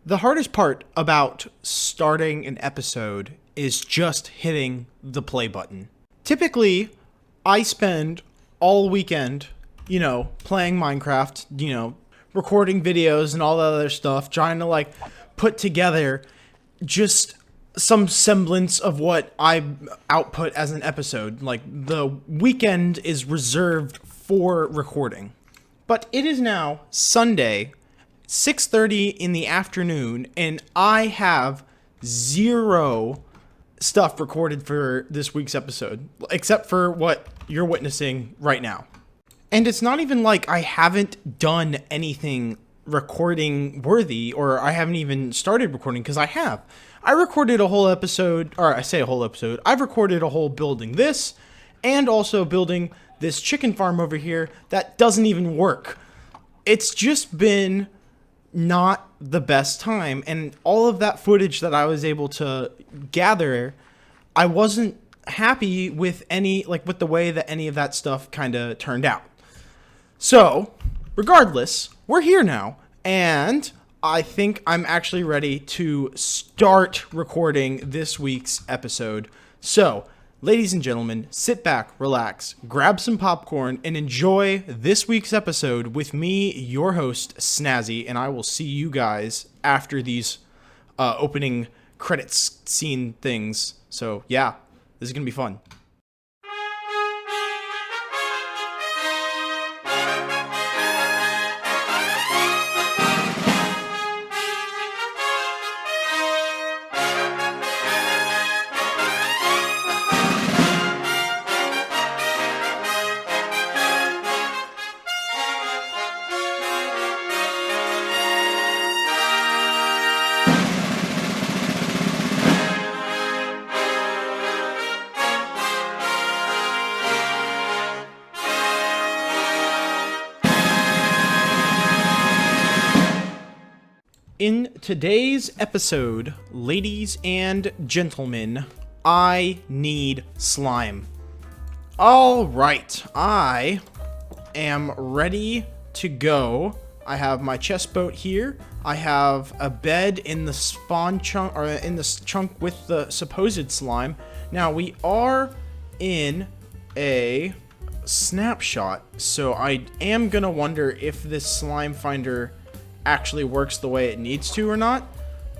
The hardest part about starting an episode is just hitting the play button. Typically, I spend all weekend, playing Minecraft, recording videos and all that other stuff, trying to put together just some semblance of what I output as an episode. Like, the weekend is reserved for recording. But it is now Sunday, 6:30 in the afternoon, and I have zero stuff recorded for this week's episode, except for what you're witnessing right now. And it's not even like I haven't done anything recording worthy, or I haven't even started recording, because I have. I recorded a whole episode, or I say a whole episode, I've recorded a whole building this, and also building this chicken farm over here that doesn't even work. It's just been not the best time, and all of that footage that I was able to gather, I wasn't happy with with the way that any of that stuff kind of turned out. So, regardless, we're here now, and I think I'm actually ready to start recording this week's episode. So, ladies and gentlemen, sit back, relax, grab some popcorn, and enjoy this week's episode with me, your host, Snazzy, and I will see you guys after these opening credits scene things. So, yeah, this is going to be fun. In today's episode, ladies and gentlemen, I need slime. All right, I am ready to go. I have my chest boat here. I have a bed in the spawn chunk, or in this chunk with the supposed slime. Now, we are in a snapshot, so I am gonna wonder if this slime finder actually works the way it needs to or not,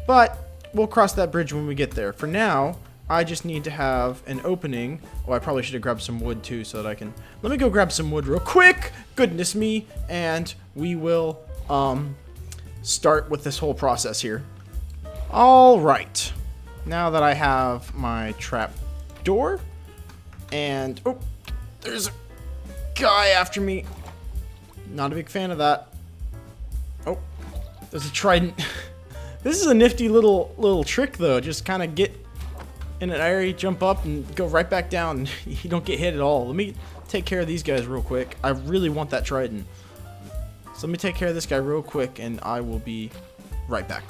but we'll cross that bridge when we get there. For now, I just need to have an opening. Oh, I probably should have grabbed some wood too, so that I can... Let me go grab some wood real quick, goodness me, and we will start with this whole process here. All right, now that I have my trap door, and oh, there's a guy after me. Not a big fan of that. Oh, there's a trident. This is a nifty little trick, though. Just kind of get in an area, jump up, and go right back down. You don't get hit at all. Let me take care of these guys real quick. I really want that trident. So let me take care of this guy real quick, and I will be right back.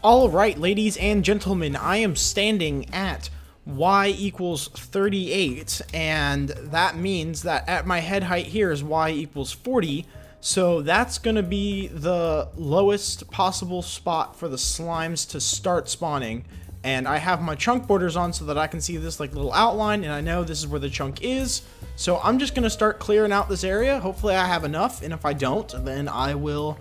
All right, ladies and gentlemen, I am standing at y equals 38, and that means that at my head height here is y equals 40. So that's going to be the lowest possible spot for the slimes to start spawning. And I have my chunk borders on so that I can see this little outline, and I know this is where the chunk is. So I'm just going to start clearing out this area. Hopefully I have enough, and if I don't, then I will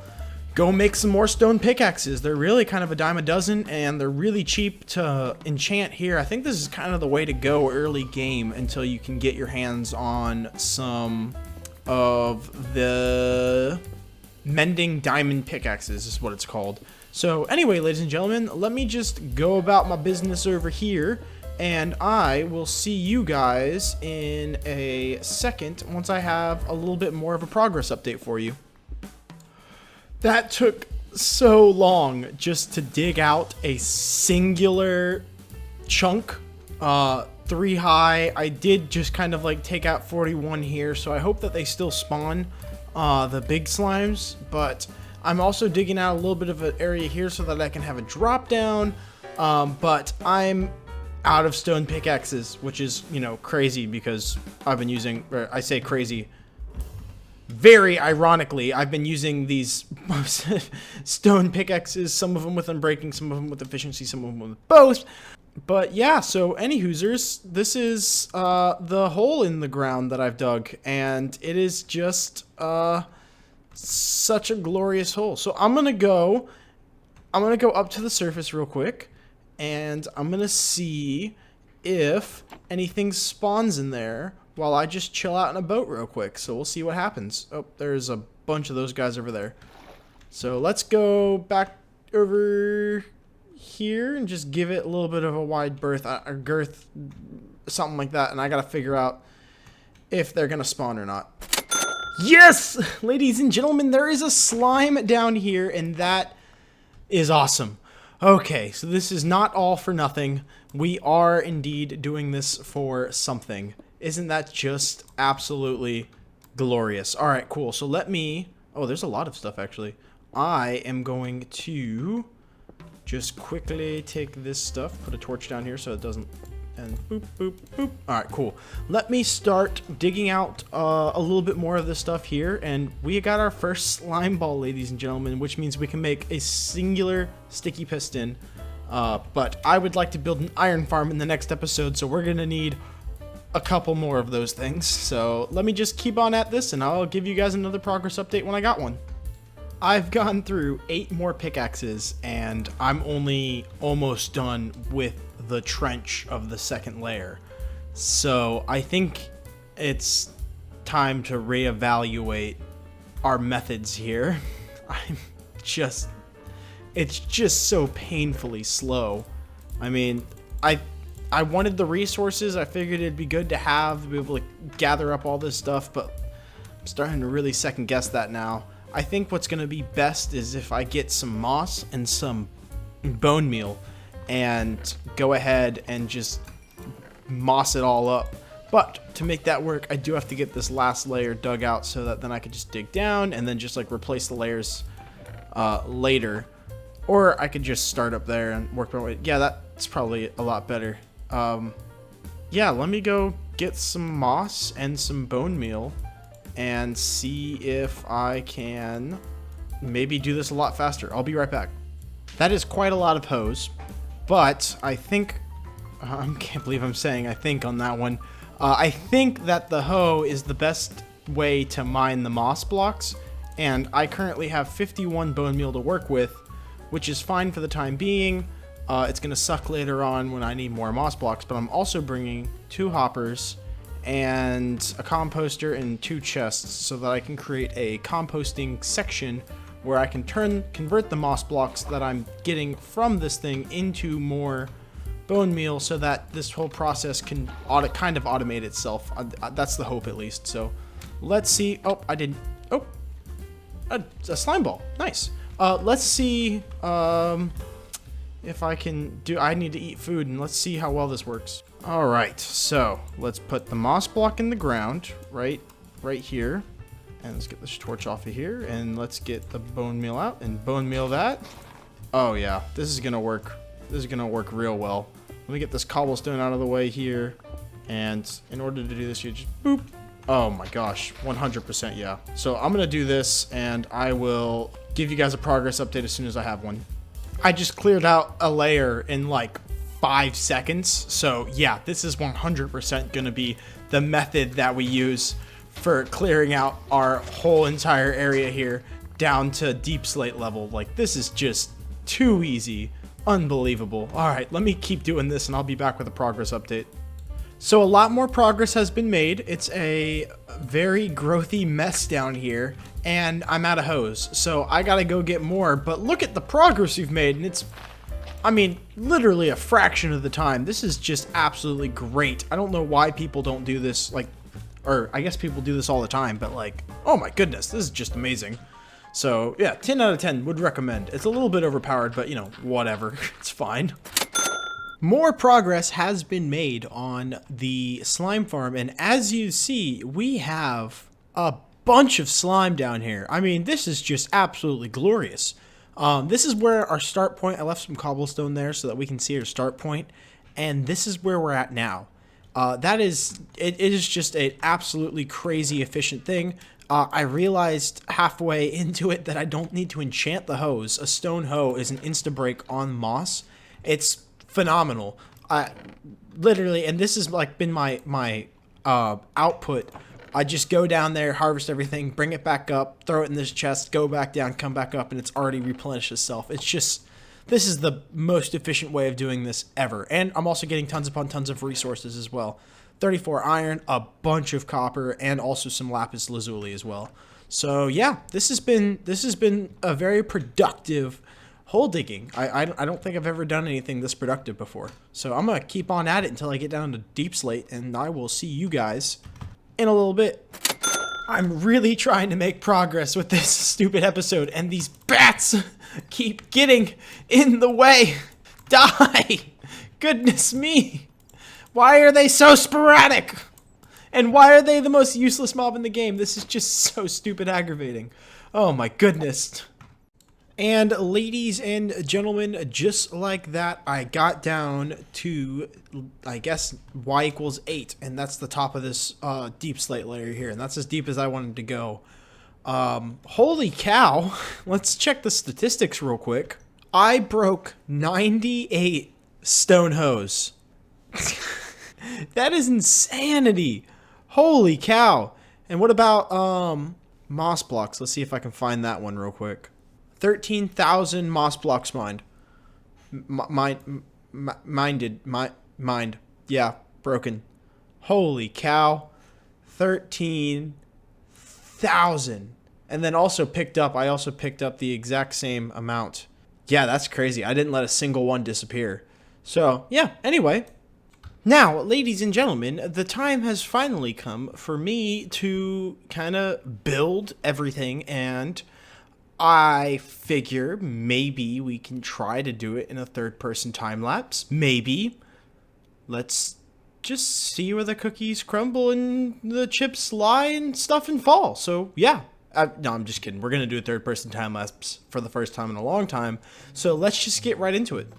go make some more stone pickaxes. They're really kind of a dime a dozen, and they're really cheap to enchant here. I think this is kind of the way to go early game until you can get your hands on some of the mending diamond pickaxes is what it's called. So anyway, ladies and gentlemen, let me just go about my business over here, and I will see you guys in a second once I have a little bit more of a progress update for you. That took so long just to dig out a singular chunk, 3 high. I did just kind of take out 41 here, so I hope that they still spawn the big slimes, but I'm also digging out a little bit of an area here so that I can have a drop down, but I'm out of stone pickaxes, which is, crazy, because I've been using, or I say crazy very ironically, I've been using these stone pickaxes, some of them with unbreaking, some of them with efficiency, some of them with both. But yeah, so any hoosers, this is the hole in the ground that I've dug, and it is just such a glorious hole. So I'm gonna go up to the surface real quick, and I'm gonna see if anything spawns in there while I just chill out in a boat real quick. So we'll see what happens. Oh, there's a bunch of those guys over there. So let's go back over here and just give it a little bit of a wide berth, a girth, something like that. And I gotta figure out if they're gonna spawn or not. Yes, ladies and gentlemen, there is a slime down here, and that is awesome. Okay, so this is not all for nothing. We are indeed doing this for something. Isn't that just absolutely glorious? All right, cool. So let me... Oh, there's a lot of stuff, actually. I am going to just quickly take this stuff, put a torch down here so it doesn't... And boop, boop, boop. All right, cool. Let me start digging out a little bit more of this stuff here. And we got our first slime ball, ladies and gentlemen, which means we can make a singular sticky piston. But I would like to build an iron farm in the next episode, so we're going to need a couple more of those things. So let me just keep on at this, and I'll give you guys another progress update when I got one. I've gone through 8 more pickaxes, and I'm only almost done with the trench of the second layer. So I think it's time to reevaluate our methods here. It's just so painfully slow. I mean, I wanted the resources. I figured it'd be good to have, to be able to gather up all this stuff, but I'm starting to really second guess that now. I think what's going to be best is if I get some moss and some bone meal and go ahead and just moss it all up. But to make that work, I do have to get this last layer dug out so that then I could just dig down and then just like replace the layers later. Or I could just start up there and work my way. Yeah, that's probably a lot better. Yeah, let me go get some moss and some bone meal and see if I can maybe do this a lot faster. I'll be right back. That is quite a lot of hose, but I think, I can't believe I'm saying I think on that one. I think that the hoe is the best way to mine the moss blocks, and I currently have 51 bone meal to work with, which is fine for the time being. It's going to suck later on when I need more moss blocks, but I'm also bringing 2 hoppers and a composter and 2 chests so that I can create a composting section where I can convert the moss blocks that I'm getting from this thing into more bone meal so that this whole process can kind of automate itself. That's the hope, at least. So let's see. Oh, I didn't. Oh, a slime ball. Nice. Let's see if I can do... I need to eat food, and let's see how well this works. All right, so let's put the moss block in the ground right here. And let's get this torch off of here, and let's get the bone meal out and bone meal that. Oh yeah, this is gonna work. This is gonna work real well. Let me get this cobblestone out of the way here. And in order to do this, you just boop. Oh my gosh, 100% yeah. So I'm gonna do this, and I will give you guys a progress update as soon as I have one. I just cleared out a layer in like 5 seconds. So yeah, this is 100% gonna be the method that we use for clearing out our whole entire area here down to deep slate level. Like, this is just too easy. Unbelievable. All right, let me keep doing this and I'll be back with a progress update. So a lot more progress has been made. It's a very growthy mess down here, and I'm out of hose. So I gotta go get more, but look at the progress we've made, and it's, I mean, literally a fraction of the time. This is just absolutely great. I don't know why people don't do this, like, or I guess people do this all the time, but like, oh my goodness, this is just amazing. So yeah, 10 out of 10 would recommend. It's a little bit overpowered, but you know, whatever, it's fine. More progress has been made on the slime farm, and as you see, we have a bunch of slime down here. I mean, this is just absolutely glorious. This is where our start point, I left some cobblestone there so that we can see our start point, and this is where we're at now. It is just an absolutely crazy efficient thing. I realized halfway into it that I don't need to enchant the hose. A stone hoe is an insta-break on moss. It's phenomenal. Literally, and this has like been my output. I just go down there, harvest everything, bring it back up, throw it in this chest, go back down, come back up, and it's already replenished itself. It's just, this is the most efficient way of doing this ever. And I'm also getting tons upon tons of resources as well. 34 iron, a bunch of copper, and also some lapis lazuli as well. So yeah, this has been a very productive hole digging. I don't think I've ever done anything this productive before. So I'm gonna keep on at it until I get down to deep slate, and I will see you guys in a little bit. I'm really trying to make progress with this stupid episode, and these bats keep getting in the way. Die! Goodness me! Why are they so sporadic? And why are they the most useless mob in the game? This is just so stupid aggravating. Oh my goodness. And ladies and gentlemen, just like that, I got down to, I guess, y equals 8. And that's the top of this deep slate layer here. And that's as deep as I wanted to go. Holy cow. Let's check the statistics real quick. I broke 98 stone hoes. That is insanity. Holy cow. And what about moss blocks? Let's see if I can find that one real quick. 13,000 moss blocks mined. Mined. Yeah, broken. Holy cow. 13,000. And then also I also picked up the exact same amount. Yeah, that's crazy. I didn't let a single one disappear. So, yeah, anyway. Now, ladies and gentlemen, the time has finally come for me to kind of build everything, and I figure maybe we can try to do it in a third-person time-lapse. Maybe. Let's just see where the cookies crumble and the chips lie and stuff and fall. So, yeah. No, I'm just kidding. We're going to do a third-person time-lapse for the first time in a long time. So let's just get right into it.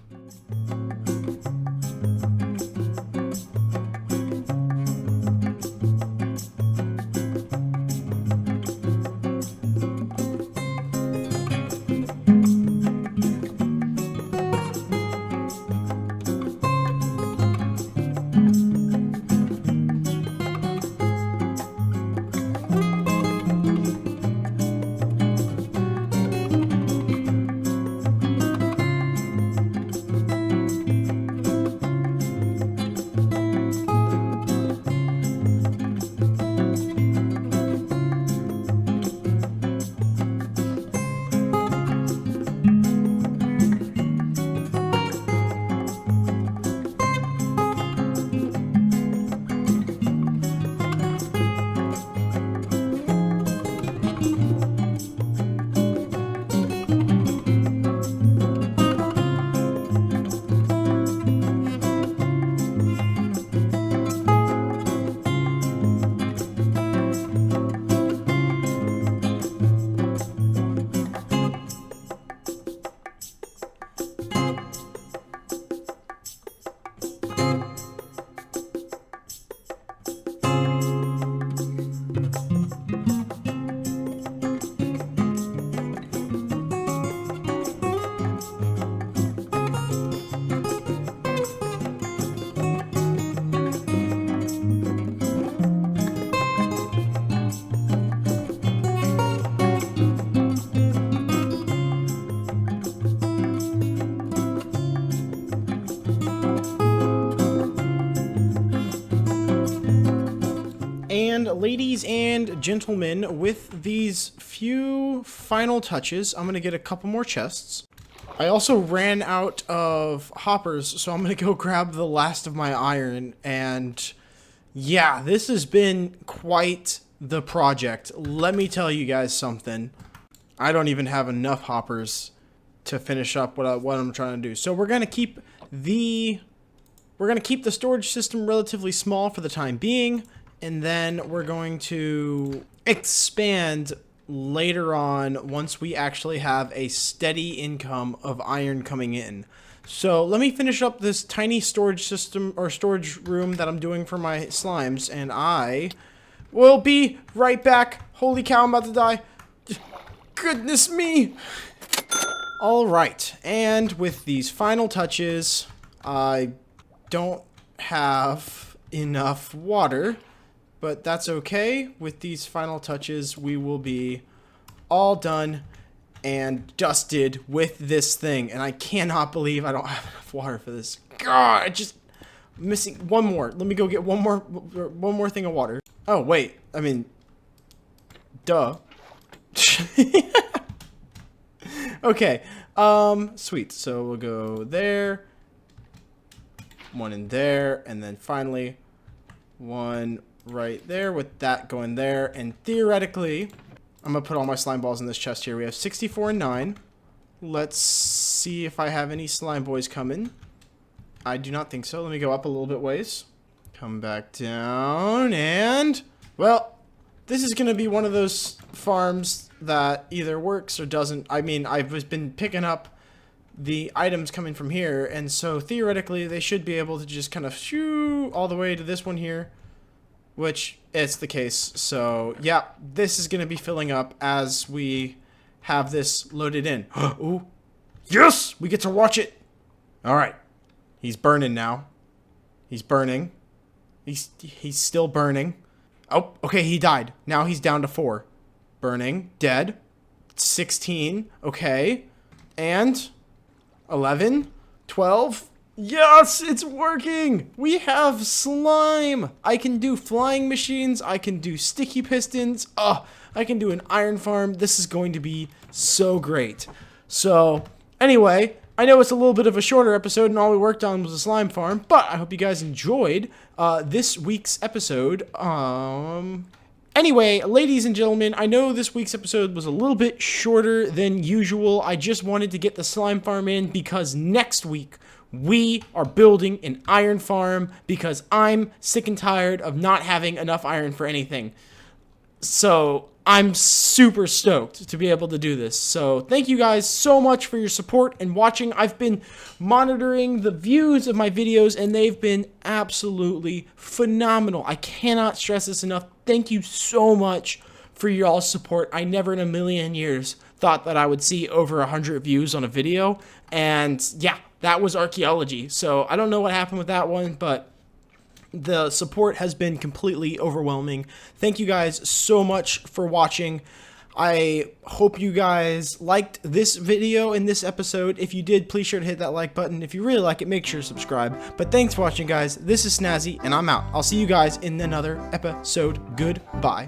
And ladies and gentlemen, with these few final touches, I'm going to get a couple more chests. I also ran out of hoppers, so I'm going to go grab the last of my iron. And yeah, this has been quite the project. Let me tell you guys something. I don't even have enough hoppers to finish up what I'm trying to do. So we're going to keep the storage system relatively small for the time being. And then we're going to expand later on once we actually have a steady income of iron coming in. So let me finish up this tiny storage system or storage room that I'm doing for my slimes, and I will be right back. Holy cow, I'm about to die. Goodness me. All right, and with these final touches, I don't have enough water, but that's okay. With these final touches, we will be all done and dusted with this thing. And I cannot believe I don't have enough water for this. God, I just missing one more. Let me go get one more thing of water. Oh, wait. I mean, duh. Okay. Sweet. So we'll go there. One in there, and then finally one right there with that going there. And theoretically, I'm gonna put all my slime balls in this chest here. We have 64 and 9. Let's see if I have any slime boys coming. I do not think so. Let me go up a little bit ways. Come back down, and well, this is gonna be one of those farms that either works or doesn't. I mean, I've been picking up the items coming from here, and so theoretically they should be able to just kind of shoo all the way to this one here, which it's the case. So yeah, this is gonna be filling up as we have this loaded in. Ooh, yes, we get to watch it. All right, he's burning now. He's burning. He's still burning. Oh, okay, he died. Now he's down to 4. Burning, dead. 16, okay, and 11, 12. Yes, it's working. We have slime. I can do flying machines. I can do sticky pistons. Oh, I can do an iron farm. This is going to be so great. So anyway, I know it's a little bit of a shorter episode and all we worked on was a slime farm, but I hope you guys enjoyed this week's episode. Anyway, ladies and gentlemen, I know this week's episode was a little bit shorter than usual. I just wanted to get the slime farm in because next week we are building an iron farm because I'm sick and tired of not having enough iron for anything. So I'm super stoked to be able to do this. So thank you guys so much for your support and watching. I've been monitoring the views of my videos and they've been absolutely phenomenal. I cannot stress this enough. Thank you so much for your all support. I never in a million years thought that I would see over 100 views on a video. And yeah, that was archaeology. So I don't know what happened with that one, but the support has been completely overwhelming. Thank you guys so much for watching. I hope you guys liked this video and this episode. If you did, please sure to hit that like button. If you really like it, make sure to subscribe. But thanks for watching, guys. This is Snazzy, and I'm out. I'll see you guys in another episode. Goodbye.